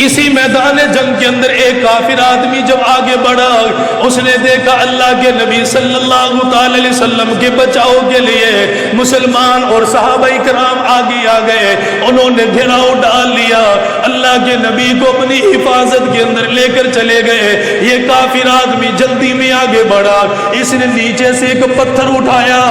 اسی میدان جنگ کے اندر ایک کافر آدمی جب آگے بڑھا، اس نے دیکھا اللہ کے نبی صلی اللہ تعالی علیہ وسلم کے بچاؤ کے لیے مسلمان اور صحابہ کرام آگے آ گئے، انہوں نے گھیراؤ ڈال لیا، اللہ کے نبی کو اپنی حفاظت کے اندر لے کر چلے گئے۔ یہ کافر آدمی جلدی میں آگے بڑھا، اس نے نیچے سے ایک پتھر اٹھایا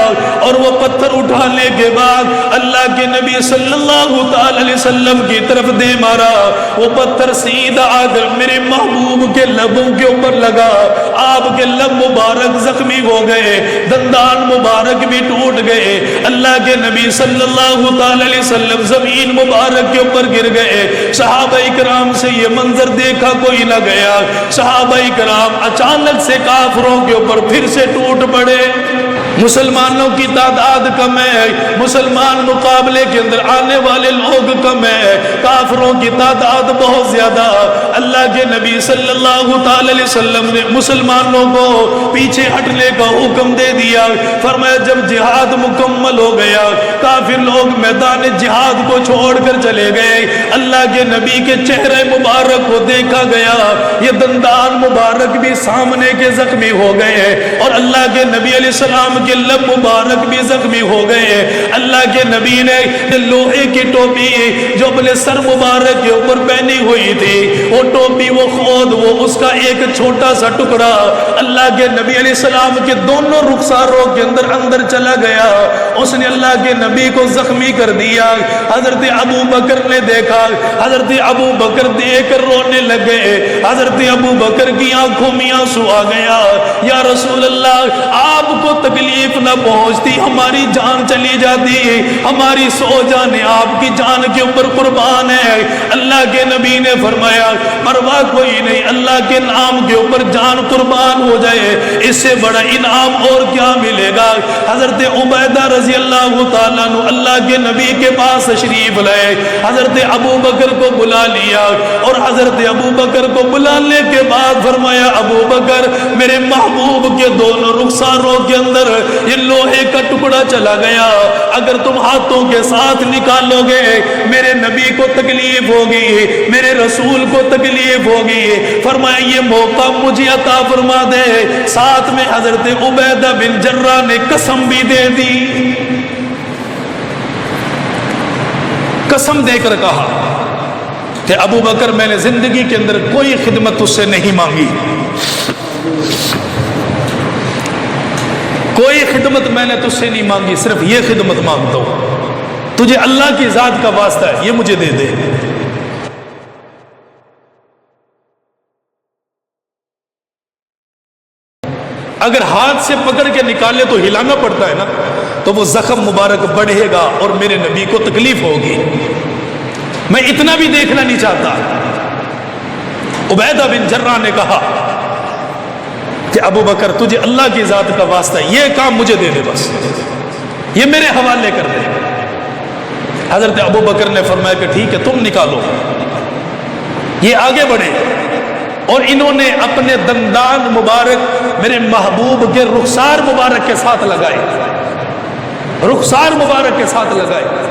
اور وہ پتھر اٹھانے کے بعد اللہ کے نبی صلی اللہ تعالی علیہ وسلم کی طرف دے مارا۔ وہ پتھر سیدھا آ کر میرے محبوب کے لبوں کے اوپر لگا، آپ کے لب مبارک زخمی ہو گئے، دندان مبارک بھی ٹوٹ گئے۔ اللہ کے نبی صلی اللہ تعالی علیہ وسلم زمین مبارک کے اوپر گر گئے۔ صحابہ کرام سے یہ منظر دیکھا کوئی نہ گیا، صحابہ کرام اچانک سے کافروں کے اوپر پھر سے ٹوٹ پڑے۔ مسلمانوں کی تعداد کم ہے، مسلمان مقابلے کے اندر آنے والے لوگ کم ہے، کافروں کی تعداد بہت زیادہ۔ اللہ کے نبی صلی اللہ تعالی علیہ وسلم نے مسلمانوں کو پیچھے ہٹنے کا حکم دے دیا، فرمایا جب جہاد مکمل ہو گیا، کافر لوگ میدان جہاد کو چھوڑ کر چلے گئے، اللہ کے نبی کے چہرے مبارک کو دیکھا گیا، یہ دندان مبارک بھی سامنے کے زخمی ہو گئے اور اللہ کے نبی علیہ السلام کے لب مبارک بھی زخمی ہو گئے۔ اللہ کے نبی نے لوہے کی ٹوپی جو اپنے سر مبارک کے اوپر پہنی ہوئی تھی، وہ ٹوپی، وہ خود، وہ اس کا ایک چھوٹا سا ٹکڑا اللہ کے نبی علیہ السلام کے دونوں رخساروں کے اندر چلا گیا، اس نے اللہ کے نبی کو زخمی کر دیا۔ حضرت ابو بکر نے دیکھا، حضرت ابو بکر دیکھ کر رونے لگے، حضرت ابو بکر کی آنکھوں میں آنسو آ گیا، یا رسول اللہ آپ کو تکلیف نہ پہنچتی، ہماری جان چلی جاتی، ہماری 100 جانیں آپ کی جان کے اوپر قربان ہے۔ اللہ کے نبی نے فرمایا پرواہ کوئی نہیں، اللہ کے نام کے اوپر جان قربان ہو جائے، اس سے بڑا انعام اور کیا ملے گا۔ حضرت عبیدہ رضی اللہ تعالیٰ عنہ اللہ کے نبی کے پاس تشریف لائے، حضرت ابو بکر کو بلا لیا اور حضرت ابو بکر کو بلانے کے بعد فرمایا ابو بکر میرے محبوب کے دونوں رخساروں کے اندر یہ لوہے کا ٹکڑا چلا گیا، اگر تم ہاتھوں کے ساتھ نکالو گے میرے نبی کو تکلیف ہوگی، میرے رسول کو تکلیف ہوگی، فرمایا یہ موقع مجھے عطا فرما دے۔ ساتھ میں حضرت عبیدہ بن جراح نے قسم بھی دے دی، قسم دے کر کہا کہ ابو بکر میں نے زندگی کے اندر کوئی خدمت اس سے نہیں مانگی، کوئی خدمت میں نے تجھ سے نہیں مانگی، صرف یہ خدمت مانگتا ہوں، تجھے اللہ کی ذات کا واسطہ ہے، یہ مجھے دے دے۔ اگر ہاتھ سے پکڑ کے نکالے تو ہلانا پڑتا ہے نا، تو وہ زخم مبارک بڑھے گا اور میرے نبی کو تکلیف ہوگی، میں اتنا بھی دیکھنا نہیں چاہتا۔ عبیدہ بن جراح نے کہا کہ ابو بکر تجھے اللہ کی ذات کا واسطہ ہے، یہ کام مجھے دے دے، بس یہ میرے حوالے کر دے۔ حضرت ابو بکر نے فرمایا کہ ٹھیک ہے تم نکالو۔ یہ آگے بڑھے اور انہوں نے اپنے دندان مبارک میرے محبوب کے رخسار مبارک کے ساتھ لگائے، رخسار مبارک کے ساتھ لگائے۔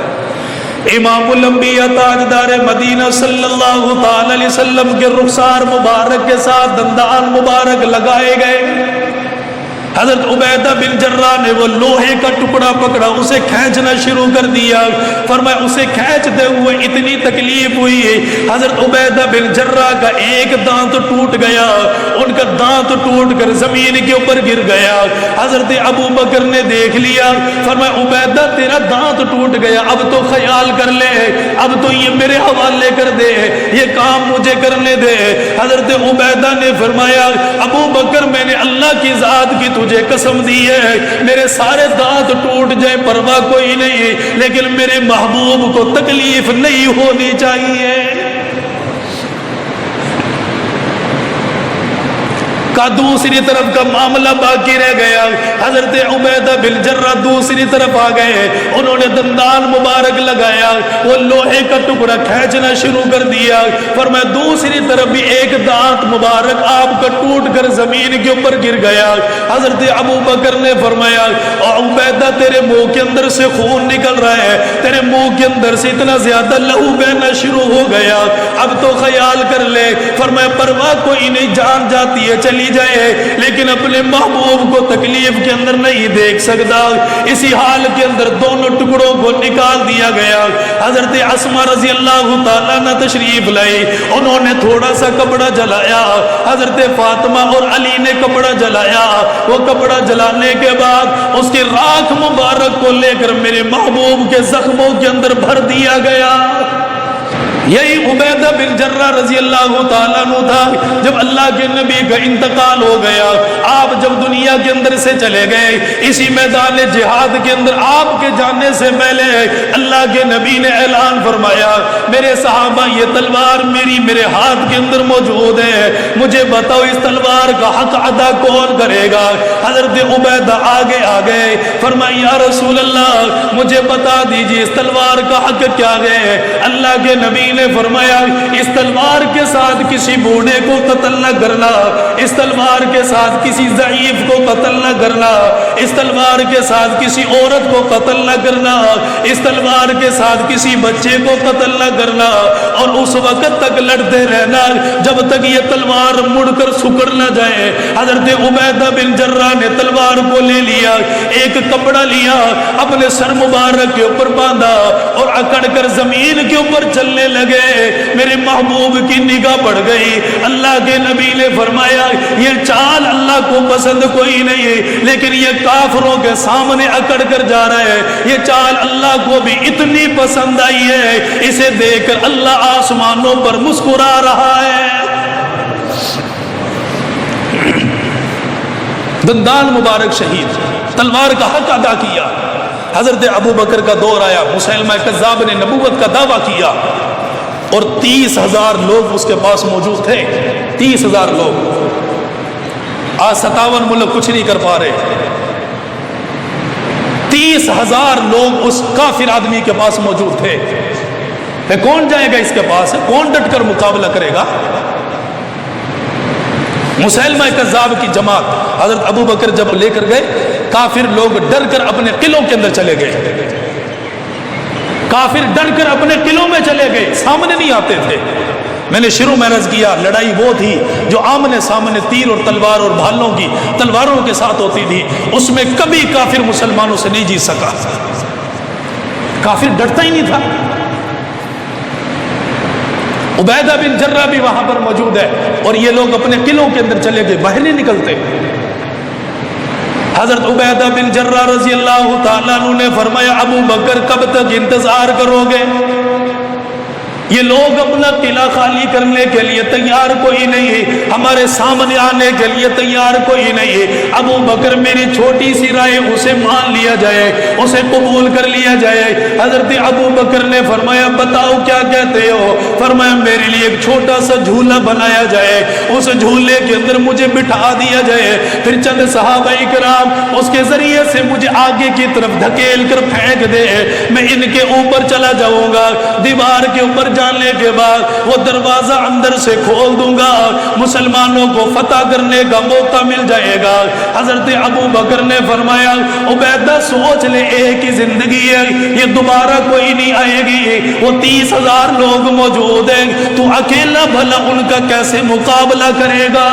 امام الانبیاء تاجدار مدینہ صلی اللہ تعالی علیہ وسلم کے رخسار مبارک کے ساتھ دندان مبارک لگائے گئے۔ حضرت عبیدہ بن جراح نے وہ لوہے کا ٹکڑا پکڑا، اسے کھینچنا شروع کر دیا، فرمایا اسے کھینچتے ہوئے اتنی تکلیف ہوئی، حضرت عبیدہ بن جراح کا ایک دانت ٹوٹ گیا، ان کا دانت ٹوٹ کر زمین کے اوپر گر گیا۔ حضرت ابو بکر نے دیکھ لیا، فرمایا عبیدہ تیرا دانت ٹوٹ گیا، اب تو خیال کر لے، اب تو یہ میرے حوالے کر دے، یہ کام مجھے کرنے دے۔ حضرت عبیدہ نے فرمایا ابو بکر میں نے اللہ کی ذات کی تجھے قسم دی ہے، میرے سارے دانت ٹوٹ جائیں پرواہ کوئی نہیں، لیکن میرے محبوب کو تکلیف نہیں ہونی چاہیے۔ کا دوسری طرف کا معاملہ باقی رہ گیا۔ حضرت عبیدہ بن جراح دوسری طرف آ گئے، انہوں نے دندان مبارک لگایا، وہ لوہے کا ٹکڑا کھینچنا شروع کر دیا، فرمایا دوسری طرف بھی ایک دانت مبارک آپ کا ٹوٹ کر زمین کے اوپر گر گیا۔ حضرت ابو بکر نے فرمایا عبیدہ تیرے منہ کے اندر سے خون نکل رہا ہے، تیرے منہ کے اندر سے اتنا زیادہ لہو بہنا شروع ہو گیا، اب تو خیال کر لے۔ فرمایا پرواہ کوئی نہیں، جان جاتی ہے چلی جائے، لیکن اپنے محبوب کو تکلیف کے اندر نہیں دیکھ سکتا۔ اسی حال کے اندر دونوں ٹکڑوں کو نکال دیا گیا۔ حضرت اسما رضی اللہ تعالیٰ نے تشریف لائی، انہوں نے تھوڑا سا کپڑا جلایا، حضرت فاطمہ اور علی نے کپڑا جلایا۔ وہ کپڑا جلانے کے بعد اس کی راکھ مبارک کو لے کر میرے محبوب کے زخموں کے اندر بھر دیا گیا۔ یہی عبیدہ بن جرہ رضی اللہ تعالیٰ عنہ تھا۔ جب اللہ کے نبی کا انتقال ہو گیا، آپ جب دنیا کے اندر سے چلے گئے، اسی میدان جہاد کے اندر آپ کے جانے سے پہلے اللہ کے نبی نے اعلان فرمایا، میرے صحابہ یہ تلوار میرے ہاتھ کے اندر موجود ہے، مجھے بتاؤ اس تلوار کا حق ادا کون کرے گا؟ حضرت عبیدہ آگے آ گئے، فرمایا یا رسول اللہ مجھے بتا دیجیے اس تلوار کا حق کیا ہے؟ اللہ کے نبی نے فرمایا اس تلوار کے ساتھ کسی بوڑھے کو قتل نہ کرنا، اس تلوار کے ساتھ کسی ضعیف کو قتل نہ کرنا، اس تلوار کے ساتھ کسی عورت کو قتل نہ کرنا، اس تلوار کے ساتھ کسی بچے کو قتل نہ کرنا، اور اس وقت تک لڑتے رہنا جب تک یہ تلوار مڑ کر سکڑ نہ جائے۔ حضرت عبیدہ بن جرہ نے تلوار کو لے لیا، ایک کپڑا لیا، اپنے سر مبارک کے اوپر باندھا اور اکڑ کر زمین کے اوپر چلنے لگے۔ میرے محبوب کی نگاہ پڑ گئی، اللہ کے نبی نے فرمایا یہ چال اللہ کو پسند کوئی نہیں، لیکن یہ کافروں کے سامنے اکڑ کر جا رہا ہے، یہ چال اللہ کو بھی اتنی پسند آئی ہے، اسے دیکھ کر اللہ آسمانوں پر مسکرا رہا ہے۔ دندان مبارک شہید، تلوار کا حق ادا کیا۔ حضرت ابو بکر کا دور آیا، مسیلمہ کذاب نے نبوت کا دعویٰ کیا، اور 30,000 لوگ اس کے پاس موجود تھے۔ 30,000 لوگ، آج 57 ملک کچھ نہیں کر پا رہے۔ 30,000 لوگ اس کافر آدمی کے پاس موجود تھے۔ کون جائے گا اس کے پاس؟ کون ڈٹ کر مقابلہ کرے گا؟ مسیلمہ کذاب کی جماعت حضرت ابو بکر جب لے کر گئے، کافر لوگ ڈر کر اپنے قلعوں کے اندر چلے گئے، کافر ڈر کر اپنے قلعوں میں چلے گئے، سامنے نہیں آتے تھے۔ میں نے شروع میں عرض کیا لڑائی وہ تھی جو آمنے سامنے تیر اور تلوار اور بھالوں کی تلواروں کے ساتھ ہوتی تھی، اس میں کبھی کافر مسلمانوں سے نہیں جیت سکا، کافر ڈرتا ہی نہیں تھا۔ عبیدہ بن جرہ بھی وہاں پر موجود ہے، اور یہ لوگ اپنے قلعوں کے اندر چلے گئے، باہر نہیں نکلتے۔ حضرت عبیدہ بن جرہ رضی اللہ تعالیٰ عنہ نے فرمایا ابو بکر کب تک انتظار کرو گے؟ یہ لوگ اپنا قلعہ خالی کرنے کے لیے تیار کوئی نہیں، ہمارے سامنے آنے کے لیے تیار کوئی نہیں۔ ابو بکر میری چھوٹی سی رائے اسے مان لیا جائے، اسے قبول کر لیا جائے۔ حضرت ابو بکر نے فرمایا بتاؤ کیا کہتے ہو؟ فرمایا میرے لیے ایک چھوٹا سا جھولا بنایا جائے، اس جھولے کے اندر مجھے بٹھا دیا جائے، پھر چند صحابہ کرام اس کے ذریعے سے مجھے آگے کی طرف دھکیل کر پھینک دے، میں ان کے اوپر چلا جاؤں گا، دیوار کے اوپر جانے کے بعد وہ دروازہ اندر سے کھول دوں گا، مسلمانوں کو فتح کرنے کا موقع مل جائے گا۔ حضرت ابو بکر نے فرمایا عبیدہ سوچ لے ایک ہی زندگی ہے، یہ دوبارہ کوئی نہیں آئے گی، وہ 30,000 لوگ موجود ہیں، تو اکیلا بھلا ان کا کیسے مقابلہ کرے گا؟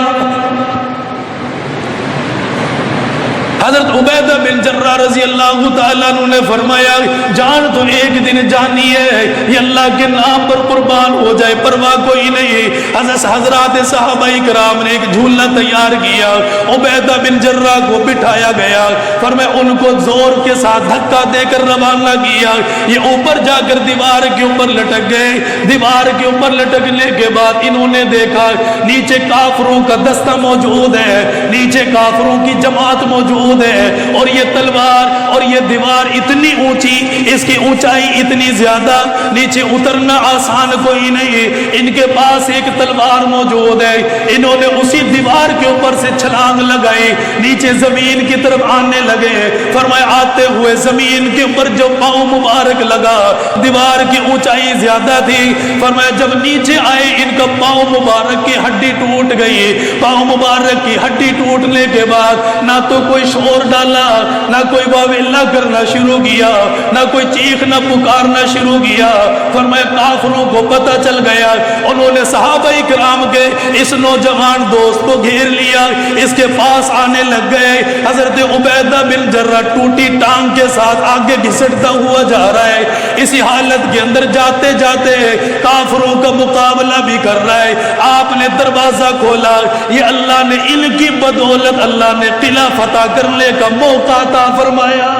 حضرت عبیدہ بن جرہ رضی اللہ تعالیٰ عنہ نے فرمایا جان تو ایک دن جانی ہے، یہ اللہ کے نام پر قربان ہو جائے، پرواہ کوئی نہیں۔ حضرات صحابہ کرام نے ایک جھولنا تیار کیا، عبیدہ بن جرہ کو بٹھایا گیا، فرمایا ان کو زور کے ساتھ دھکا دے کر روانہ کیا، یہ اوپر جا کر دیوار کے اوپر لٹک گئے۔ دیوار کے اوپر لٹکنے کے بعد انہوں نے دیکھا نیچے کافروں کا دستہ موجود ہے، نیچے کافروں کی جماعت موجود ہے، اور یہ تلوار اور یہ دیوار اتنی اونچی، اس کی اونچائی اتنی زیادہ، نیچے اترنا آسان کوئی نہیں۔ ان کے پاس ایک تلوار موجود ہے، انہوں نے اسی دیوار کے اوپر سے چھلانگ لگائی، نیچے زمین کی طرف آنے لگے۔ فرمایا آتے ہوئے زمین کے اوپر جو پاؤں مبارک لگا، دیوار کی اونچائی زیادہ تھی، فرمایا جب نیچے آئے ان کا پاؤں مبارک کی ہڈی ٹوٹ گئی۔ پاؤں مبارک کی ہڈی ٹوٹنے کے بعد نہ تو کوئی زور ڈالا، نہ کوئی واویلا کرنا شروع کیا، نہ کوئی چیخنا پکارنا شروع کیا۔ فرمایا کافروں کو پتہ چل گیا، انہوں نے صحابہ کرام کے اس نوجوان دوست کو گھیر لیا، اس کے پاس آنے لگ گئے۔ حضرت عبیدہ بن جراح ٹوٹی ٹانگ کے ساتھ آگے گھسٹتا ہوا جا رہا ہے، اسی حالت کے اندر جاتے جاتے کافروں کا مقابلہ بھی کر رہا ہے۔ آپ نے دروازہ کھولا، یہ اللہ نے ان کی بدولت اللہ نے قلعہ فتح کرنے کا موقع عطا فرمایا۔